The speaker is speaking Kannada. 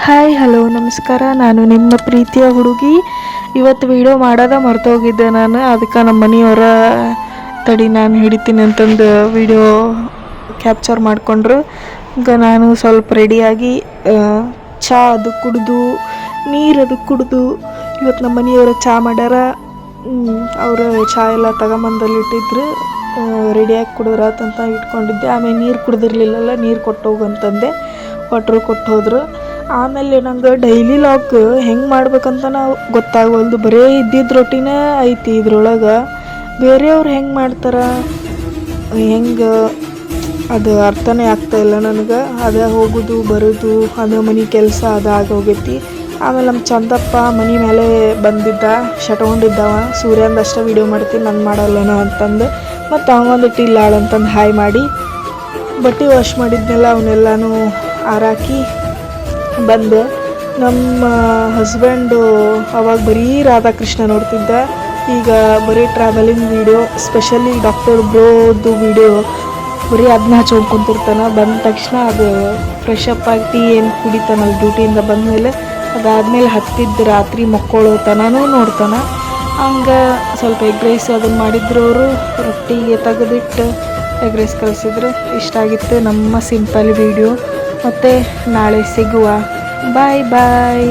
ಹಾಯ್ ಹಲೋ ನಮಸ್ಕಾರ. ನಾನು ನಿಮ್ಮ ಪ್ರೀತಿಯ ಹುಡುಗಿ. ಇವತ್ತು ವಿಡಿಯೋ ಮಾಡೋದ ಮರ್ತೋಗಿದ್ದೆ ನಾನು. ಅದಕ್ಕೆ ನಮ್ಮ ಮನೆಯವರ ತಡಿ ನಾನು ಹಿಡಿತೀನಿ ಅಂತಂದು ವಿಡಿಯೋ ಕ್ಯಾಪ್ಚರ್ ಮಾಡಿಕೊಂಡ್ರು. ಈಗ ನಾನು ಸ್ವಲ್ಪ ರೆಡಿಯಾಗಿ ಚಹಾ ಅದು ಕುಡಿದು ನೀರು ಅದು ಕುಡಿದು ಇವತ್ತು ನಮ್ಮ ಮನೆಯವರು ಚಹಾ ಮಾಡ್ಯಾರ. ಅವರು ಚಹಾ ಎಲ್ಲ ತಗೊಂಬಂದಲ್ಲಿ ಇಟ್ಟಿದ್ರು. ರೆಡಿಯಾಗಿ ಕುಡಿದ್ರಾತಂತ ಇಟ್ಕೊಂಡಿದ್ದೆ. ಆಮೇಲೆ ನೀರು ಕುಡ್ದಿರ್ಲಿಲ್ಲಲ್ಲ, ನೀರು ಕೊಟ್ಟೋಗಂತಂದೆ. ಕೊಟ್ಟರು ಕೊಟ್ಟು ಹೋದ್ರು. ಆಮೇಲೆ ನಂಗೆ ಡೈಲಿ ಲಾಗ್ ಹೆಂಗೆ ಮಾಡ್ಬೇಕಂತ ನಾವು ಗೊತ್ತಾಗವಲ್ದು. ಬರೀ ಇದ್ದಿದ್ದು ರೊಟ್ಟಿನೇ ಐತಿ ಇದ್ರೊಳಗೆ. ಬೇರೆಯವ್ರು ಹೆಂಗೆ ಮಾಡ್ತಾರೆ, ಹೆಂಗೆ ಅದು ಅರ್ಥನೇ ಆಗ್ತಾಯಿಲ್ಲ ನನಗೆ. ಅದೇ ಹೋಗೋದು ಬರೋದು, ಅದು ಮನೆ ಕೆಲಸ ಅದು ಆಗೋಗೈತಿ. ಆಮೇಲೆ ನಮ್ಮ ಚಂದಪ್ಪ ಮನೆ ಮೇಲೆ ಬಂದಿದ್ದ, ಶಟ್ಕೊಂಡಿದ್ದವ. ಸೂರ್ಯಂದು ಅಷ್ಟೇ ವೀಡಿಯೋ ಮಾಡ್ತೀನಿ, ನಾನು ಮಾಡಲ್ಲೇನೋ ಅಂತಂದು. ಮತ್ತು ಅವನೊಂದಿಟ್ಟು ಇಲ್ಲಾಳು ಅಂತಂದು ಹಾಯ್ ಮಾಡಿ ಬಟ್ಟೆ ವಾಶ್ ಮಾಡಿದ್ನೆಲ್ಲ ಅವನ್ನೆಲ್ಲನೂ ಆರಾಕಿ ಬಂದೆ. ನಮ್ಮ ಹಸ್ಬೆಂಡು ಅವಾಗ ಬರೀ ರಾಧಾಕೃಷ್ಣ ನೋಡ್ತಿದ್ದ. ಈಗ ಬರೀ ಟ್ರಾವೆಲಿಂಗ್ ವೀಡಿಯೋ, ಸ್ಪೆಷಲಿ ಡಾಕ್ಟರ್ ಬ್ರೋದು ವೀಡಿಯೋ ಬರೀ ಅದನ್ನ ಹಚ್ಕೊಂಡು ಕುಂತಿರ್ತಾನೆ. ಬಂದ ತಕ್ಷಣ ಅದು ಫ್ರೆಶ್ ಅಪ್ ಆಗಿ ಟೀ ಏನು ಕುಡಿತಾನಲ್ಲ ಡ್ಯೂಟಿಯಿಂದ ಬಂದಮೇಲೆ, ಅದಾದಮೇಲೆ ಹತ್ತಿದ್ದು ರಾತ್ರಿ ಮಕ್ಕಳು ತನೂ ನೋಡ್ತಾನೆ. ಹಂಗೆ ಸ್ವಲ್ಪ ಎಗ್ ರೈಸ್ ಅದನ್ನು ಮಾಡಿದ್ರು ಅವರು. ರೊಟ್ಟಿಗೆ ತೆಗೆದಿಟ್ಟು ಎಗ್ ರೈಸ್ ಕಳಿಸಿದ್ರು. ಇಷ್ಟ ಆಗಿತ್ತು ನಮ್ಮ ಸಿಂಪಲ್ ವೀಡಿಯೋ. ಮತ್ತು ನಾಳೆ ಸಿಗುವ. ಬಾಯ್ ಬಾಯ್.